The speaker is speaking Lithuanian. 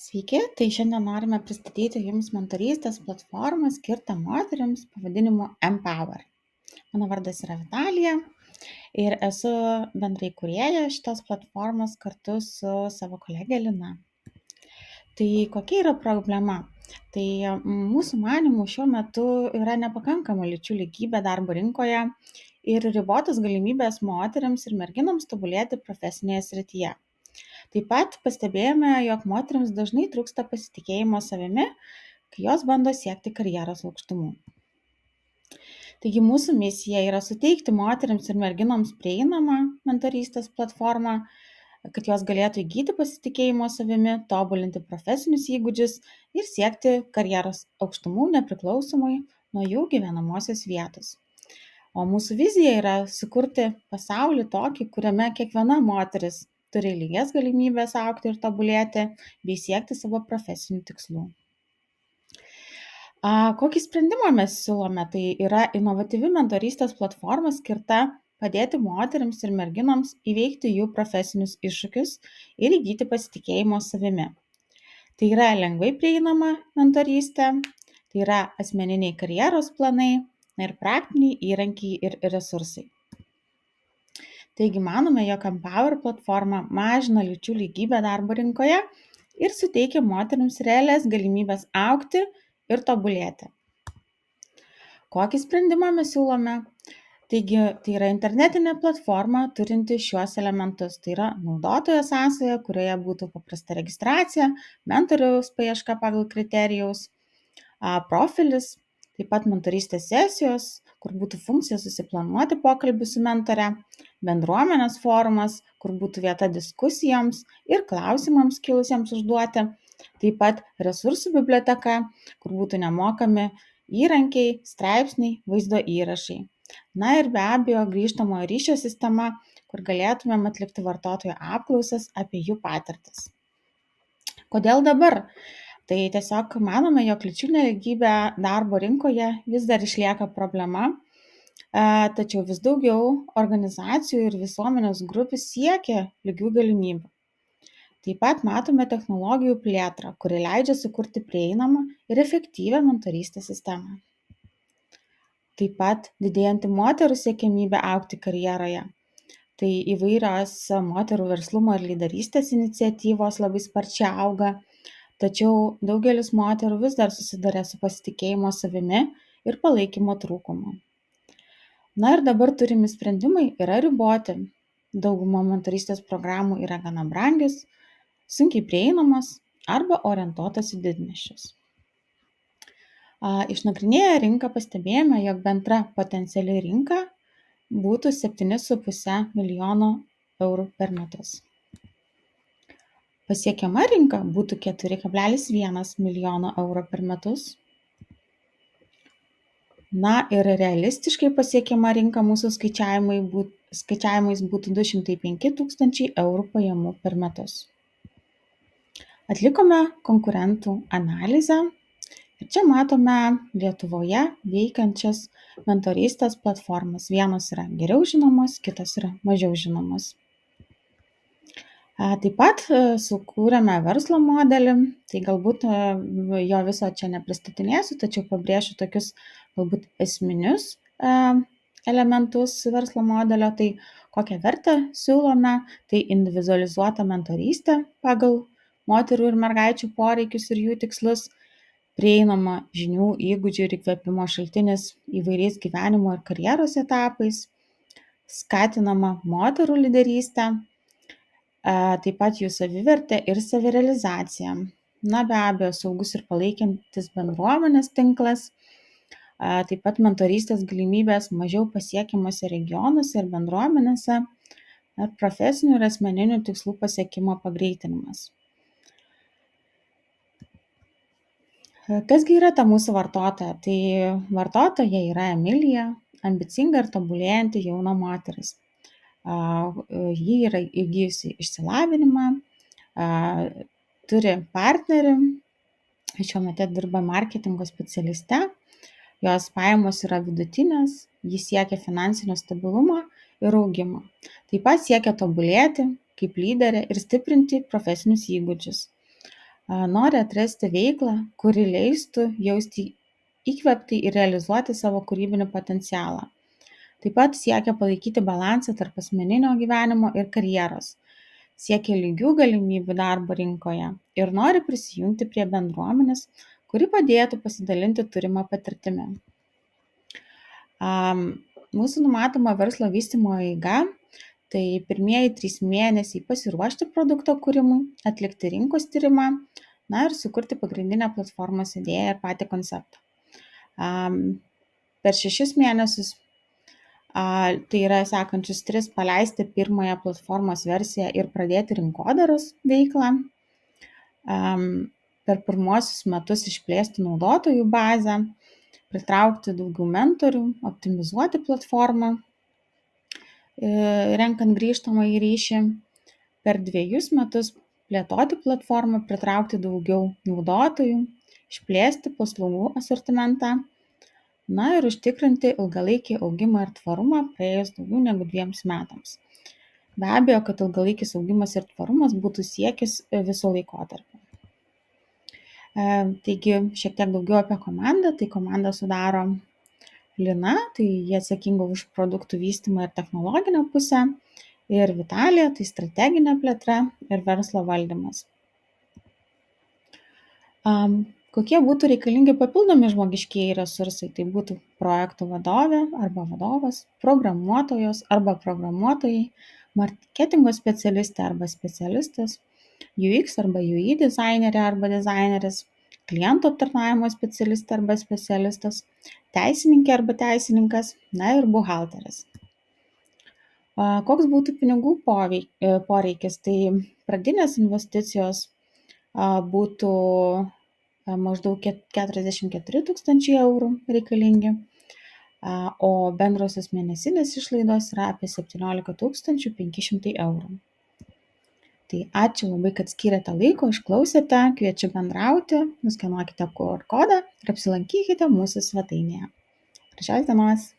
Sveiki, tai šiandien norime pristatyti Jums mentorystės platformą skirtą moteriams pavadinimu Empower. Mano vardas yra Vitalija ir esu bendraįkūrėja šitos platformos kartu su savo kolege Lina. Tai kokia yra problema? Tai mūsų manimų šiuo metu yra nepakankama lyčių lygybė darbo rinkoje ir ribotos galimybės moteriams ir merginams tobulėti profesinėje srityje. Taip pat pastebėjome, jog moterims dažnai trūksta pasitikėjimo savimi, kai jos bando siekti karjeros aukštumų. Taigi mūsų misija yra suteikti moterims ir merginoms prieinamą mentorystės platformą, kad jos galėtų įgyti pasitikėjimo savimi, tobulinti profesinius įgūdžius ir siekti karjeros aukštumų nepriklausomai nuo jų gyvenamosios vietos. O mūsų vizija yra sukurti pasaulį tokį, kuriame kiekviena moteris turi lygias galimybės augti ir tobulėti bei siekti savo profesinių tikslų. Kokį sprendimą mes siūlome? Tai yra inovatyvi mentorystės platforma skirta padėti moterims ir merginoms įveikti jų profesinius iššūkius ir įgyti pasitikėjimo savimi. Tai yra lengvai prieinama mentorystė, tai yra asmeniniai karjeros planai ir praktiniai įrankiai ir resursai. Taigi manome, jog Empower platforma mažina lyčių lygybę darbo rinkoje ir suteikia moterims realias galimybės augti ir tobulėti. Kokį sprendimą mes siūlome? Taigi, tai yra internetinė platforma turinti šiuos elementus. Tai yra naudotojo sąsaja, kurioje būtų paprasta registracija, mentoriaus paieška pagal kriterijaus, profilis, taip pat mentorystės sesijos, kur būtų funkcija susiplanuoti pokalbį su mentore, bendruomenės forumas, kur būtų vieta diskusijoms ir klausimams kilusiems užduoti, taip pat resursų biblioteka, kur būtų nemokami įrankiai, straipsniai, vaizdo įrašai. Na ir be abejo grįžtamojo ryšio sistema, kur galėtumėm atlikti vartotojų apklausas apie jų patirtis. Kodėl dabar? Tai tiesiog manome, jog lyčių nelygybė darbo rinkoje vis dar išlieka problema, tačiau vis daugiau organizacijų ir visuomenės grupių siekia lygių galimybių. Taip pat matome technologijų plėtrą, kuri leidžia sukurti prieinamą ir efektyvią mentorystės sistemą. Taip pat didėjanti moterų siekiamybė augti karjeroje. Tai įvairios moterų verslumo ir lyderystės iniciatyvos labai sparčiai auga, tačiau daugelis moterų vis dar susiduria su pasitikėjimo savimi ir palaikymo trūkumu. Na ir dabar turimi sprendimai yra riboti. Dauguma mentorystės programų yra gana brangios, sunkiai prieinamos arba orientuotos į didmiesčius. Išnagrinėję rinką pastebėjome, jog bendra potenciali rinka būtų 7,5 milijono eurų per metus. Pasiekiama rinka būtų 4,1 milijono eurų per metus. Na ir realistiškai pasiekiama rinka mūsų skaičiavimais būtų 205 tūkstančiai eurų pajamų per metus. Atlikome konkurentų analizę ir čia matome Lietuvoje veikiančias mentorystės platformas. Vienos yra geriau žinomos, kitos yra mažiau žinomos. Taip pat sukūrėme verslo modelį, tai galbūt jo viso čia nepristatinėsiu, tačiau pabrėšiu tokius galbūt esminius elementus verslo modelio. Tai kokią vertę siūlome, tai individualizuota mentorystė pagal moterų ir mergaičių poreikius ir jų tikslus, prieinama žinių, įgūdžių ir įkvėpimo šaltinis įvairiais gyvenimo ir karjeros etapais, skatinama moterų lyderystė, taip pat jų savivertė ir savirealizacija. Na be abejo, saugus ir palaikantis bendruomenės tinklas, taip pat mentorystės galimybės mažiau pasiekiamose regionuose ir bendruomenėse ir profesinių ir asmeninių tikslų pasiekimo pagreitinimas. Kasgi yra ta mūsų vartotoja? Tai vartotoja yra Emilija, ambicinga ir tobulėjanti jauna moteris. Ji yra įgijusi išsilavinimą, turi partnerį, šiuo metu dirba marketingo specialiste, jos pajamos yra vidutinės, ji siekia finansinio stabilumo ir augimo. Taip pat siekia tobulėti kaip lyderė ir stiprinti profesinius įgūdžius. Nori atrasti veiklą, kuri leistų jausti įkvėpti ir realizuoti savo kūrybinį potencialą. Taip pat siekia palaikyti balansą tarp asmeninio gyvenimo ir karjeros, siekia lygių galimybių darbo rinkoje ir nori prisijungti prie bendruomenės, kuri padėtų pasidalinti turimą patirtimi. Mūsų numatoma verslo vystymo eiga - tai pirmieji 3 mėnesiai pasiruošti produkto kūrimui, atlikti rinkos tyrimą, ir sukurti pagrindinę platformos idėją ir patį konceptą. Per 6 mėnesius, tai yra sekančius 3, paleisti pirmąją platformos versiją ir pradėti rinkodaros veiklą. Per pirmuosius metus išplėsti naudotojų bazę, pritraukti daugiau mentorių, optimizuoti platformą, renkant grįžtamąjį ryšį. Per 2 metus plėtoti platformą, pritraukti daugiau naudotojų, išplėsti paslaugų asortimentą, ir užtikrinti ilgalaikį augimą ir tvarumą praėjus daugiau negu 2 metams. Be abejo, kad ilgalaikis augimas ir tvarumas būtų siekis viso laikotarpio. Taigi šiek tiek daugiau apie komandą. Tai komandą sudaro Lina, tai jie atsakinga už produktų vystymą ir technologinę pusę, ir Vitalija, tai strateginė plėtra ir verslo valdymas. Kokie būtų reikalingi papildomi žmogiškieji resursai? Tai būtų projektų vadovė arba vadovas, programuotojos arba programuotojai, marketingo specialistė arba specialistas, UX arba UI dizainerė arba dizaineris, klientų aptarnavimo specialistė arba specialistas, teisininkė arba teisininkas, ir buhalteris. Koks būtų pinigų poreikis? Tai pradinės investicijos būtų maždaug 44 000 eurų reikalingi, o bendrosios mėnesinės išlaidos yra apie 17 500 eurų. Tai ačiū labai, kad skyrėte laiko, išklausėte, kviečiu bendrauti, nuskenuokite QR kodą ir apsilankykite mūsų svetainėje. Gražios dienos!